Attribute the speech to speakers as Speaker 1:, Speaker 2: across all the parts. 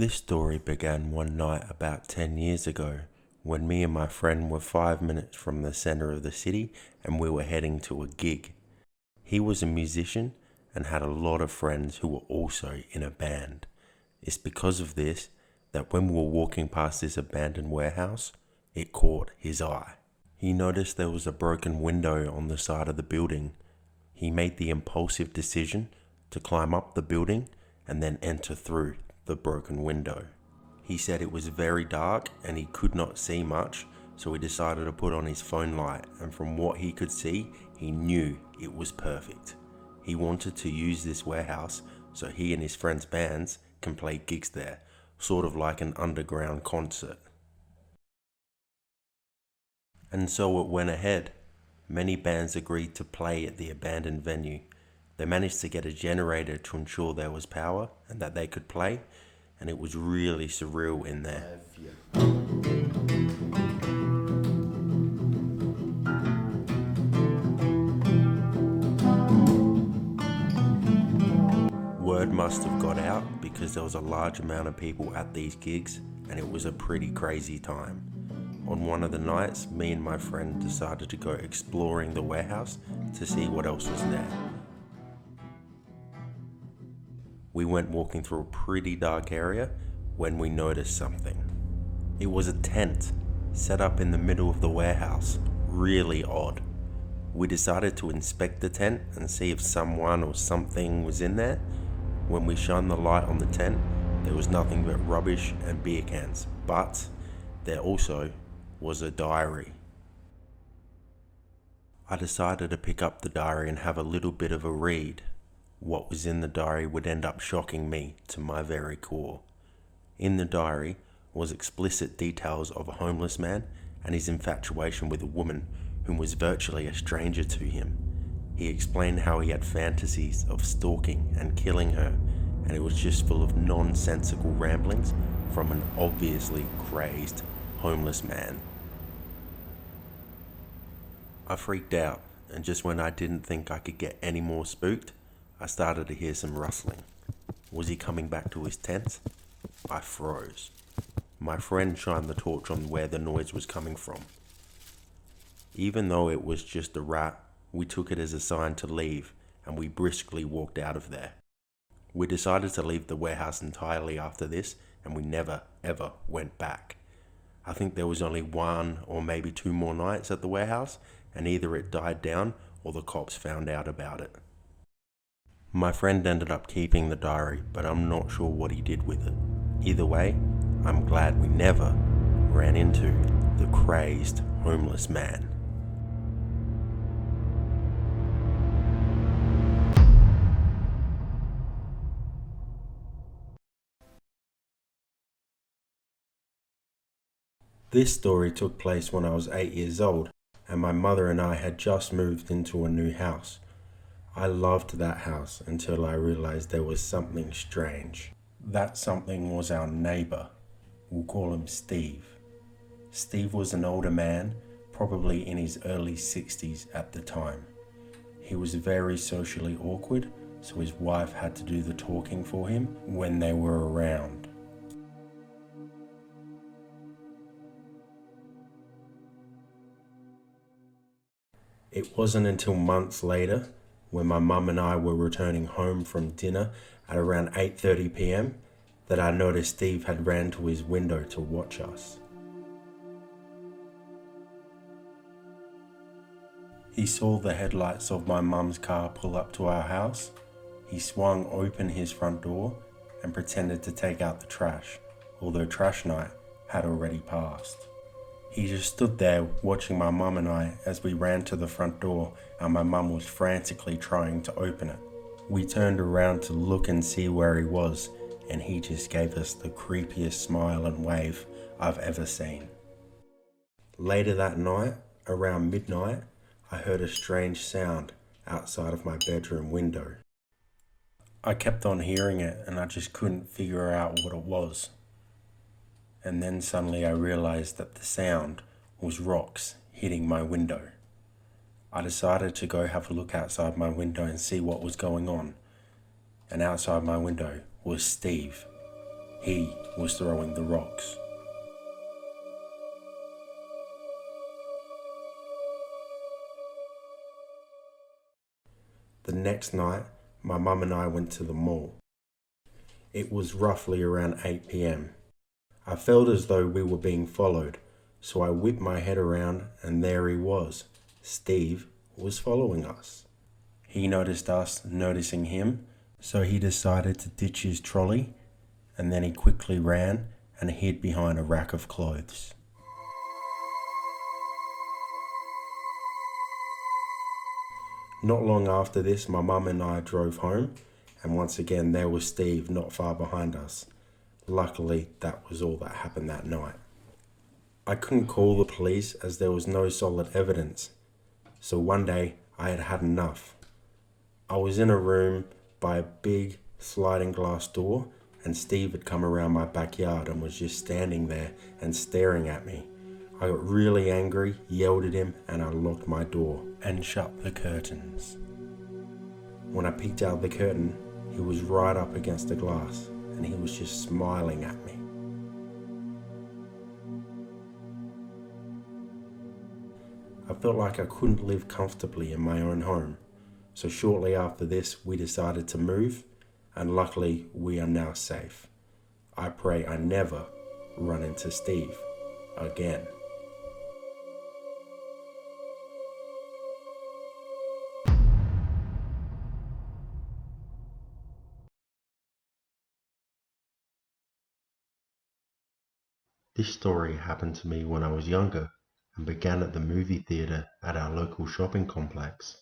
Speaker 1: This story began one night about 10 years ago when me and my friend were 5 minutes from the center of the city and we were heading to a gig. He was a musician and had a lot of friends who were also in a band. It's because of this that when we were walking past this abandoned warehouse, it caught his eye. He noticed there was a broken window on the side of the building. He made the impulsive decision to climb up the building and then enter through the broken window. He said it was very dark and he could not see much, so he decided to put on his phone light, and from what he could see, he knew it was perfect. He wanted to use this warehouse so he and his friends' bands can play gigs there, sort of like an underground concert. And so it went ahead. Many bands agreed to play at the abandoned venue. They managed to get a generator to ensure there was power and that they could play, and it was really surreal in there. Word must have got out because there was a large amount of people at these gigs, and it was a pretty crazy time. On one of the nights, me and my friend decided to go exploring the warehouse to see what else was there. We went walking through a pretty dark area when we noticed something. It was a tent set up in the middle of the warehouse, really odd. We decided to inspect the tent and see if someone or something was in there. When we shined the light on the tent, there was nothing but rubbish and beer cans, but there also was a diary. I decided to pick up the diary and have a little bit of a read. What was in the diary would end up shocking me to my very core. In the diary was explicit details of a homeless man and his infatuation with a woman who was virtually a stranger to him. He explained how he had fantasies of stalking and killing her, and it was just full of nonsensical ramblings from an obviously crazed homeless man. I freaked out, and just when I didn't think I could get any more spooked, I started to hear some rustling. Was he coming back to his tent? I froze. My friend shined the torch on where the noise was coming from. Even though it was just a rat, we took it as a sign to leave, and we briskly walked out of there. We decided to leave the warehouse entirely after this, and we never ever went back. I think there was only 1 or maybe 2 more nights at the warehouse, and either it died down or the cops found out about it. My friend ended up keeping the diary, but I'm not sure what he did with it. Either way, I'm glad we never ran into the crazed homeless man. This story took place when I was 8 years old, and my mother and I had just moved into a new house. I loved that house until I realized there was something strange. That something was our neighbor. We'll call him Steve. Steve was an older man, probably in his early 60s at the time. He was very socially awkward, so his wife had to do the talking for him when they were around. It wasn't until months later, when my mum and I were returning home from dinner at around 8:30 p.m, that I noticed Steve had ran to his window to watch us. He saw the headlights of my mum's car pull up to our house. He swung open his front door and pretended to take out the trash, although trash night had already passed. He just stood there watching my mum and I as we ran to the front door, and my mum was frantically trying to open it. We turned around to look and see where he was, and he just gave us the creepiest smile and wave I've ever seen. Later that night, around midnight, I heard a strange sound outside of my bedroom window. I kept on hearing it and I just couldn't figure out what it was. And then suddenly I realized that the sound was rocks hitting my window. I decided to go have a look outside my window and see what was going on. And outside my window was Steve. He was throwing the rocks. The next night, my mum and I went to the mall. It was roughly around 8 p.m. I felt as though we were being followed, so I whipped my head around and there he was. Steve was following us. He noticed us noticing him, so he decided to ditch his trolley, and then he quickly ran and hid behind a rack of clothes. Not long after this, my mum and I drove home, and once again there was Steve not far behind us. Luckily, that was all that happened that night. I couldn't call the police as there was no solid evidence, so one day I had had enough. I was in a room by a big sliding glass door, and Steve had come around my backyard and was just standing there and staring at me. I got really angry, yelled at him, and I locked my door and shut the curtains. When I peeked out of the curtain, he was right up against the glass and he was just smiling at me. I felt like I couldn't live comfortably in my own home, so shortly after this we decided to move, and luckily we are now safe. I pray I never run into Steve again. This story happened to me when I was younger and began at the movie theatre at our local shopping complex.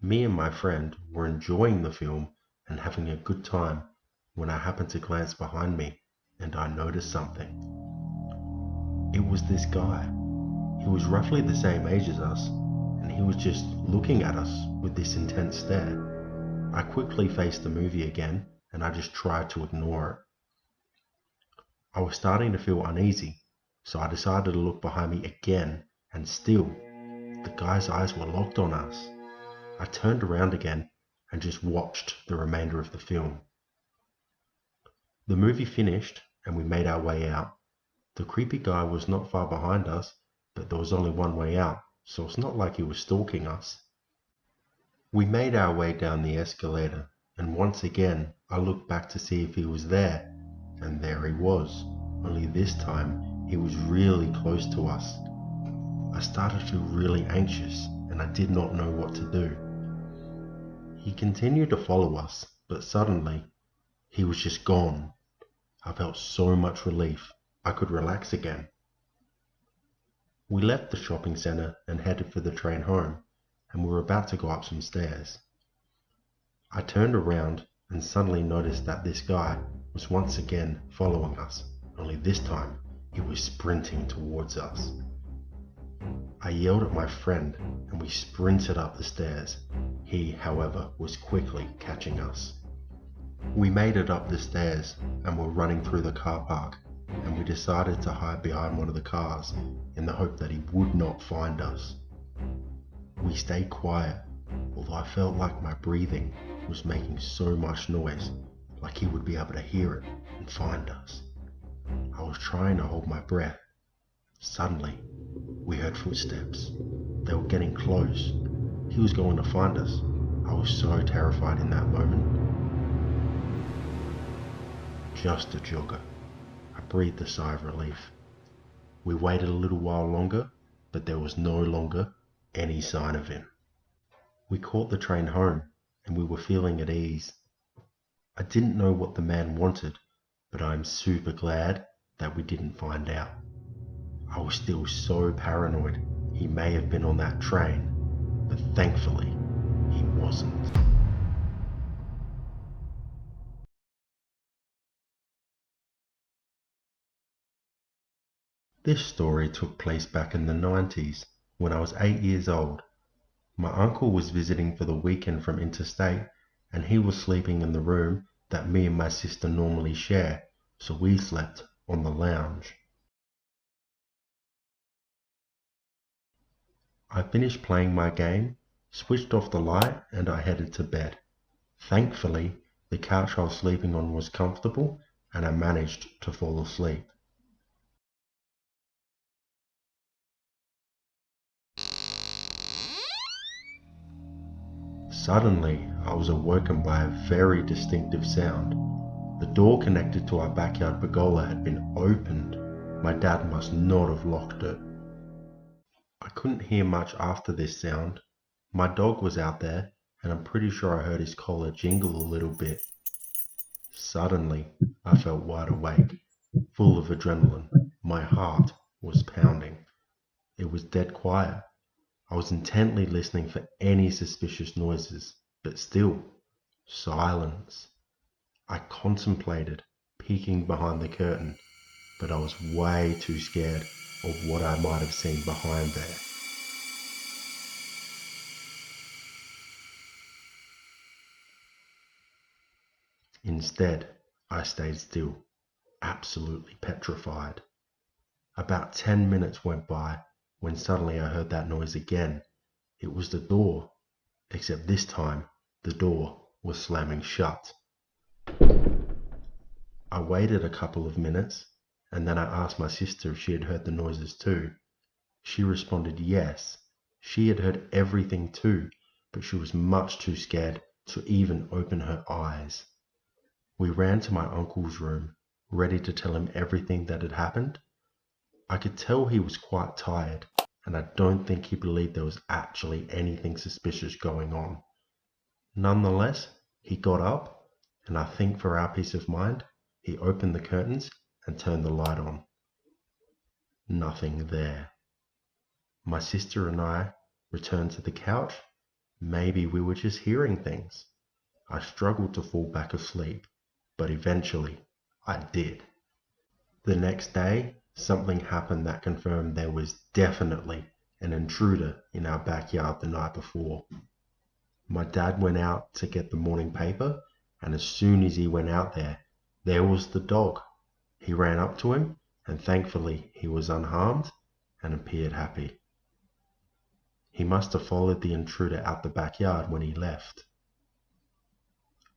Speaker 1: Me and my friend were enjoying the film and having a good time when I happened to glance behind me and I noticed something. It was this guy. He was roughly the same age as us and he was just looking at us with this intense stare. I quickly faced the movie again and I just tried to ignore it. I was starting to feel uneasy, so I decided to look behind me again, and still, the guy's eyes were locked on us. I turned around again and just watched the remainder of the film. The movie finished and we made our way out. The creepy guy was not far behind us, but there was only one way out, so it's not like he was stalking us. We made our way down the escalator, and once again I looked back to see if he was there. And there he was, only this time he was really close to us. I started to feel really anxious and I did not know what to do. He continued to follow us, but suddenly he was just gone. I felt so much relief, I could relax again. We left the shopping centre and headed for the train home, and we were about to go up some stairs. I turned around and suddenly noticed that this guy was once again following us, only this time he was sprinting towards us. I yelled at my friend and we sprinted up the stairs. He, however, was quickly catching us. We made it up the stairs and were running through the car park, and we decided to hide behind one of the cars in the hope that he would not find us. We stayed quiet, although I felt like my breathing was making so much noise, like he would be able to hear it and find us. I was trying to hold my breath. Suddenly, we heard footsteps. They were getting close. He was going to find us. I was so terrified in that moment. Just a jogger. I breathed a sigh of relief. We waited a little while longer, but there was no longer any sign of him. We caught the train home, and we were feeling at ease. I didn't know what the man wanted, but I'm super glad that we didn't find out. I was still so paranoid he may have been on that train, but thankfully he wasn't. This story took place back in the 90s when I was 8 years old. My uncle was visiting for the weekend from interstate, and he was sleeping in the room that me and my sister normally share, so we slept on the lounge. I finished playing my game, switched off the light, and I headed to bed. Thankfully, the couch I was sleeping on was comfortable, and I managed to fall asleep. Suddenly, I was awoken by a very distinctive sound. The door connected to our backyard pergola had been opened. My dad must not have locked it. I couldn't hear much after this sound. My dog was out there, and I'm pretty sure I heard his collar jingle a little bit. Suddenly, I felt wide awake, full of adrenaline. My heart was pounding. It was dead quiet. I was intently listening for any suspicious noises, but still, silence. I contemplated peeking behind the curtain, but I was way too scared of what I might have seen behind there. Instead, I stayed still, absolutely petrified. About 10 minutes went by when suddenly I heard that noise again. It was the door, except this time the door was slamming shut. I waited a couple of minutes, and then I asked my sister if she had heard the noises too. She responded yes. She had heard everything too, but she was much too scared to even open her eyes. We ran to my uncle's room, ready to tell him everything that had happened. I could tell he was quite tired, and I don't think he believed there was actually anything suspicious going on. Nonetheless, he got up, and I think for our peace of mind, he opened the curtains and turned the light on. Nothing there. My sister and I returned to the couch. Maybe we were just hearing things. I struggled to fall back asleep, but eventually I did. The next day, something happened that confirmed there was definitely an intruder in our backyard the night before. My dad went out to get the morning paper, and as soon as he went out there was the dog. He ran up to him, and thankfully he was unharmed and appeared happy. He must have followed the intruder out the backyard when he left.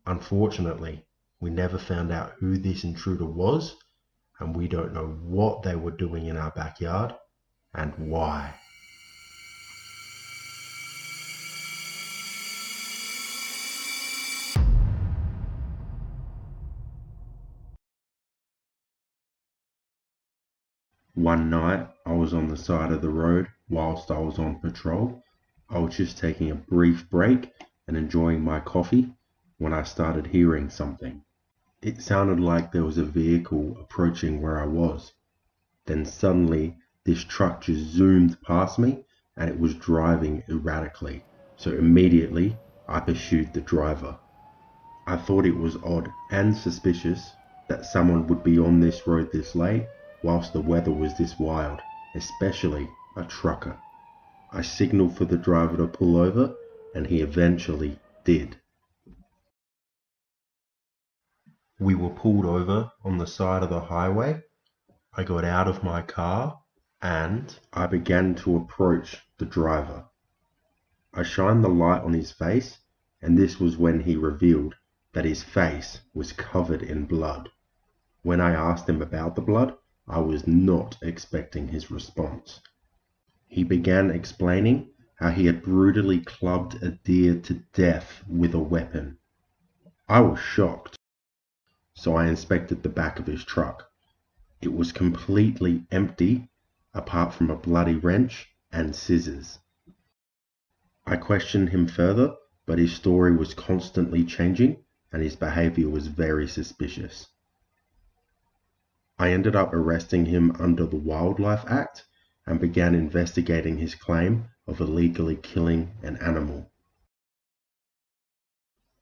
Speaker 1: Unfortunately, we never found out who this intruder was, and we don't know what they were doing in our backyard and why. One night, I was on the side of the road whilst I was on patrol. I was just taking a brief break and enjoying my coffee when I started hearing something. It sounded like there was a vehicle approaching where I was. Then suddenly, this truck just zoomed past me and it was driving erratically. So immediately, I pursued the driver. I thought it was odd and suspicious that someone would be on this road this late whilst the weather was this wild, especially a trucker. I signaled for the driver to pull over, and he eventually did. We were pulled over on the side of the highway. I got out of my car and I began to approach the driver. I shined the light on his face, and this was when he revealed that his face was covered in blood. When I asked him about the blood, I was not expecting his response. He began explaining how he had brutally clubbed a deer to death with a weapon. I was shocked, so I inspected the back of his truck. It was completely empty, apart from a bloody wrench and scissors. I questioned him further, but his story was constantly changing, and his behavior was very suspicious. I ended up arresting him under the Wildlife Act and began investigating his claim of illegally killing an animal.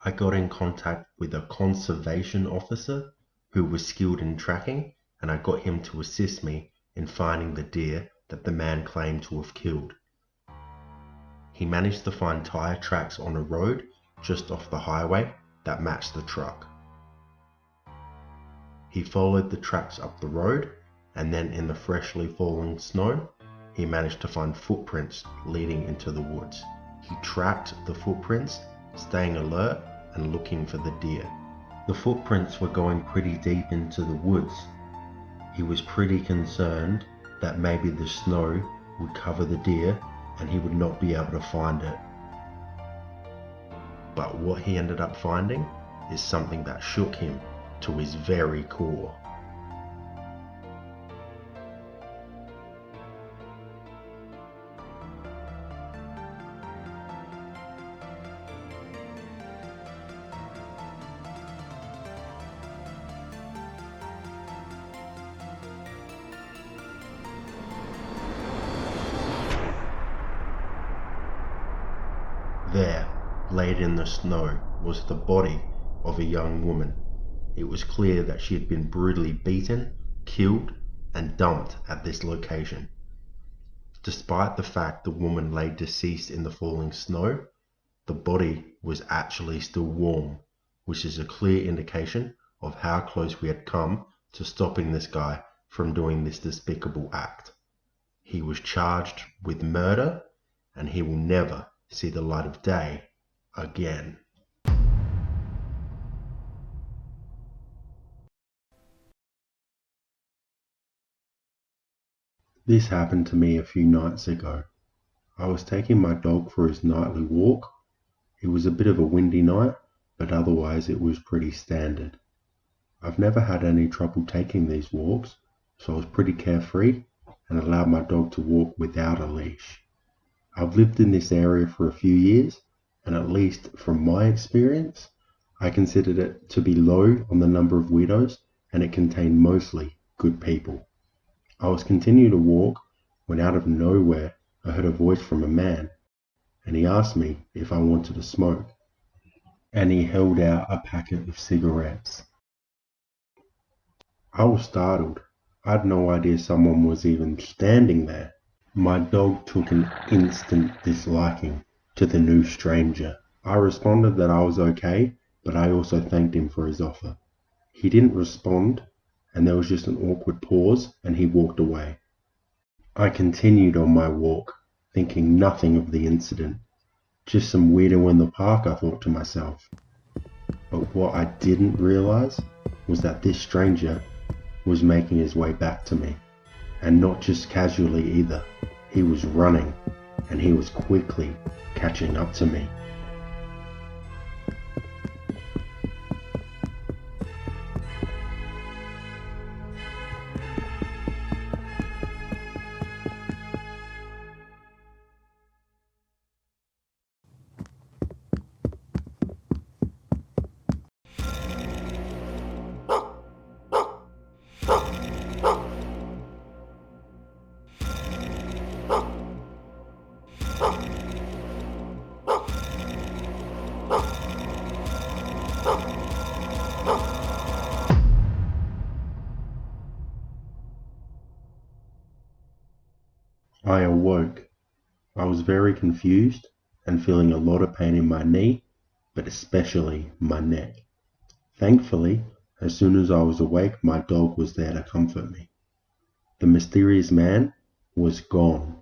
Speaker 1: I got in contact with a conservation officer who was skilled in tracking, and I got him to assist me in finding the deer that the man claimed to have killed. He managed to find tire tracks on a road just off the highway that matched the truck. He followed the tracks up the road, and then in the freshly falling snow, he managed to find footprints leading into the woods. He tracked the footprints, staying alert and looking for the deer. The footprints were going pretty deep into the woods. He was pretty concerned that maybe the snow would cover the deer and he would not be able to find it. But what he ended up finding is something that shook him to his very core. There, laid in the snow, was the body of a young woman. It was clear that she had been brutally beaten, killed, and dumped at this location. Despite the fact the woman lay deceased in the falling snow, the body was actually still warm, which is a clear indication of how close we had come to stopping this guy from doing this despicable act. He was charged with murder, and he will never see the light of day again. This happened to me a few nights ago. I was taking my dog for his nightly walk. It was a bit of a windy night, but otherwise it was pretty standard. I've never had any trouble taking these walks, so I was pretty carefree and allowed my dog to walk without a leash. I've lived in this area for a few years, and at least from my experience, I considered it to be low on the number of weirdos, and it contained mostly good people. I was continuing to walk when out of nowhere I heard a voice from a man, and he asked me if I wanted to smoke, and he held out a packet of cigarettes. I was startled. I had no idea someone was even standing there. My dog took an instant disliking to the new stranger. I responded that I was okay, but I also thanked him for his offer. He didn't respond, and there was just an awkward pause, and he walked away. I continued on my walk, thinking nothing of the incident. Just some weirdo in the park, I thought to myself. But what I didn't realize was that this stranger was making his way back to me. And not just casually either. He was running, and he was quickly catching up to me. I awoke. I was very confused and feeling a lot of pain in my knee, but especially my neck. Thankfully, as soon as I was awake, my dog was there to comfort me. The mysterious man was gone.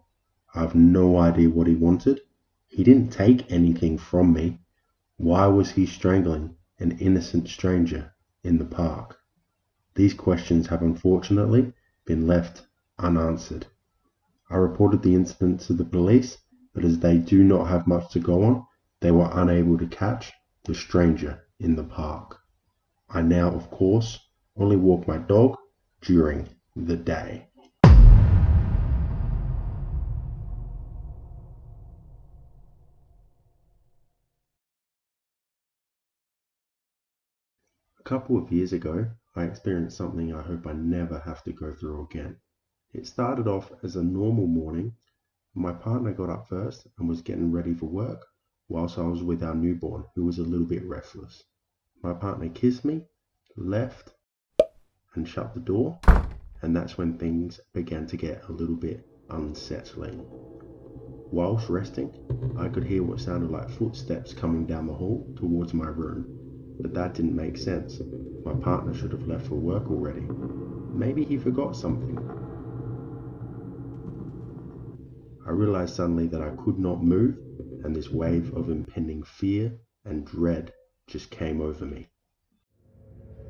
Speaker 1: I have no idea what he wanted. He didn't take anything from me. Why was he strangling an innocent stranger in the park? These questions have unfortunately been left unanswered. I reported the incident to the police, but as they do not have much to go on, they were unable to catch the stranger in the park. I now, of course, only walk my dog during the day. A couple of years ago, I experienced something I hope I never have to go through again. It started off as a normal morning. My partner got up first and was getting ready for work, whilst I was with our newborn, who was a little bit restless. My partner kissed me, left, and shut the door, and that's when things began to get a little bit unsettling. Whilst resting, I could hear what sounded like footsteps coming down the hall towards my room, but that didn't make sense. My partner should have left for work already. Maybe he forgot something. I realized suddenly that I could not move, and this wave of impending fear and dread just came over me.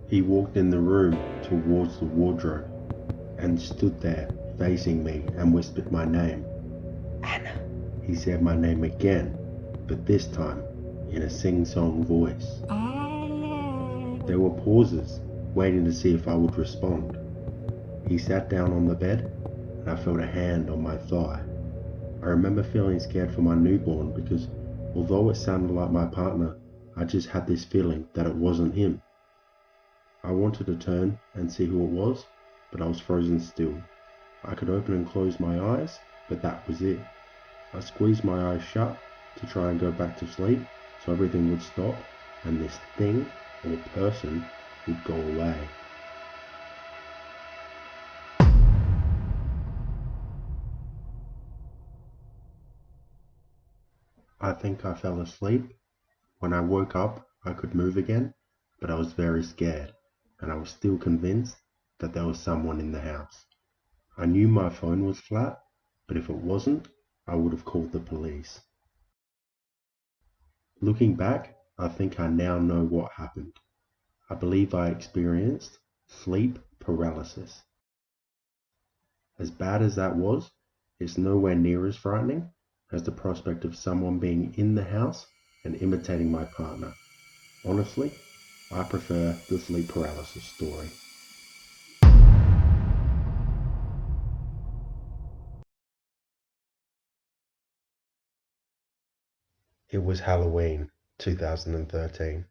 Speaker 1: He walked in the room towards the wardrobe and stood there facing me and whispered my name. Anna. He said my name again, but this time in a sing-song voice. There were pauses, waiting to see if I would respond. He sat down on the bed and I felt a hand on my thigh. I remember feeling scared for my newborn because although it sounded like my partner, I just had this feeling that it wasn't him. I wanted to turn and see who it was, but I was frozen still. I could open and close my eyes, but that was it. I squeezed my eyes shut to try and go back to sleep so everything would stop and this thing or person would go away. I think I fell asleep. When I woke up, I could move again, but I was very scared, and I was still convinced that there was someone in the house. I knew my phone was flat, but if it wasn't, I would have called the police. Looking back, I think I now know what happened. I believe I experienced sleep paralysis. As bad as that was, it's nowhere near as frightening as the prospect of someone being in the house and imitating my partner. Honestly, I prefer the sleep paralysis story. It was Halloween 2013.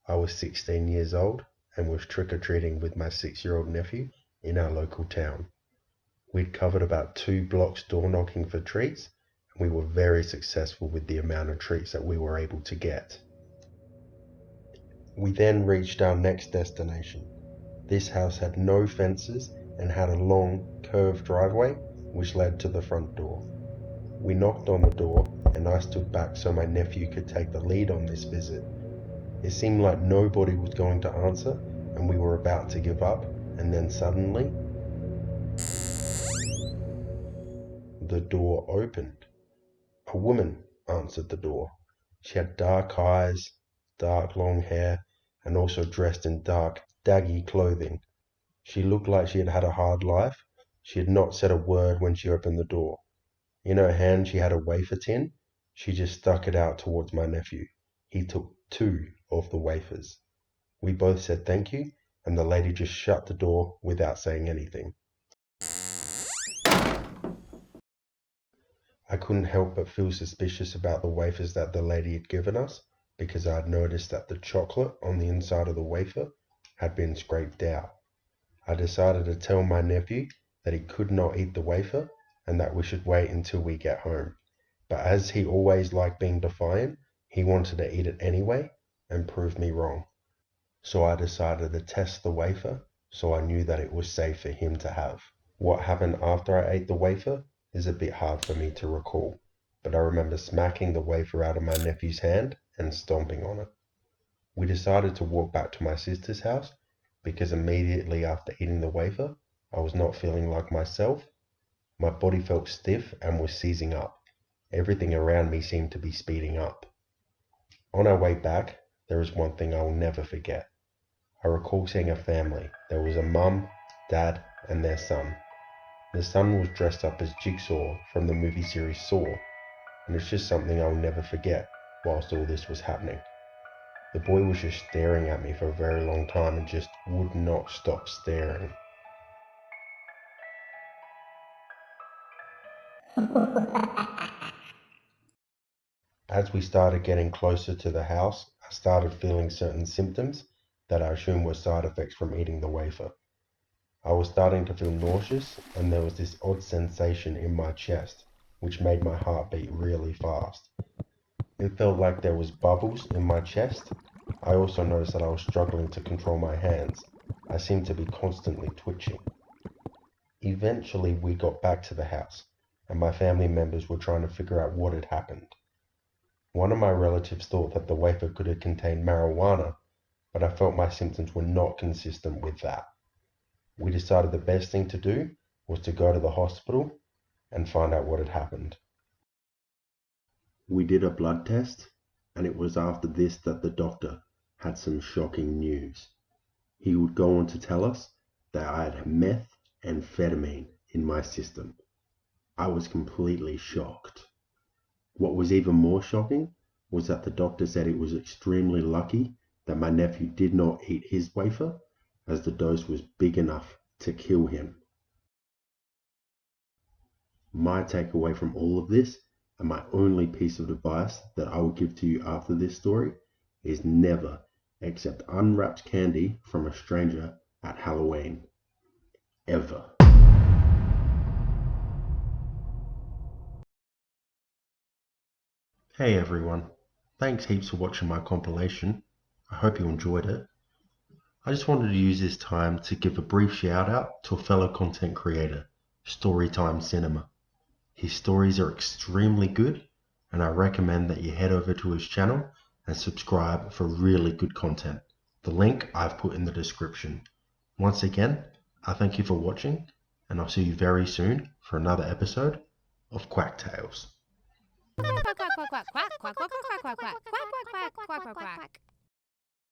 Speaker 1: I was 16 years old and was trick-or-treating with my 6-year-old nephew in our local town. We'd covered about 2 blocks door knocking for treats, and we were very successful with the amount of treats that we were able to get. We then reached our next destination. This house had no fences and had a long, curved driveway which led to the front door. We knocked on the door and I stood back so my nephew could take the lead on this visit. It seemed like nobody was going to answer and we were about to give up, and then suddenly the door opened. A woman answered the door. She had dark eyes, dark long hair, and also dressed in dark, daggy clothing. She looked like she had had a hard life. She had not said a word when she opened the door. In her hand she had a wafer tin. She just stuck it out towards my nephew. He took 2 of the wafers. We both said thank you, and the lady just shut the door without saying anything. I couldn't help but feel suspicious about the wafers that the lady had given us, because I had noticed that the chocolate on the inside of the wafer had been scraped out. I decided to tell my nephew that he could not eat the wafer and that we should wait until we get home. But as he always liked being defiant, he wanted to eat it anyway and prove me wrong. So I decided to test the wafer so I knew that it was safe for him to have. What happened after I ate the wafer is a bit hard for me to recall, but I remember smacking the wafer out of my nephew's hand and stomping on it. We decided to walk back to my sister's house because immediately after eating the wafer, I was not feeling like myself. My body felt stiff and was seizing up. Everything around me seemed to be speeding up. On our way back, there is one thing I will never forget. I recall seeing a family. There was a mum, dad, and their son. The son was dressed up as Jigsaw from the movie series Saw, and it's just something I will never forget whilst all this was happening. The boy was just staring at me for a very long time and just would not stop staring. As we started getting closer to the house, I started feeling certain symptoms that I assume were side effects from eating the wafer. I was starting to feel nauseous, and there was this odd sensation in my chest, which made my heart beat really fast. It felt like there was bubbles in my chest. I also noticed that I was struggling to control my hands. I seemed to be constantly twitching. Eventually, we got back to the house, and my family members were trying to figure out what had happened. One of my relatives thought that the wafer could have contained marijuana, but I felt my symptoms were not consistent with that. We decided the best thing to do was to go to the hospital and find out what had happened. We did a blood test, and it was after this that the doctor had some shocking news. He would go on to tell us that I had methamphetamine in my system. I was completely shocked. What was even more shocking was that the doctor said it was extremely lucky that my nephew did not eat his wafer, as the dose was big enough to kill him. My takeaway from all of this, and my only piece of advice that I will give to you after this story, is never accept unwrapped candy from a stranger at Halloween. Ever. Hey everyone, thanks heaps for watching my compilation. I hope you enjoyed it. I just wanted to use this time to give a brief shout out to a fellow content creator, Storytime Cinema. His stories are extremely good, and I recommend that you head over to his channel and subscribe for really good content. The link I've put in the description. Once again, I thank you for watching, and I'll see you very soon for another episode of Quack Tales.
Speaker 2: Quack, quack, quack, quack, quack, quack, quack, quack, quack, quack, quack, quack, quack, quack, quack, quack.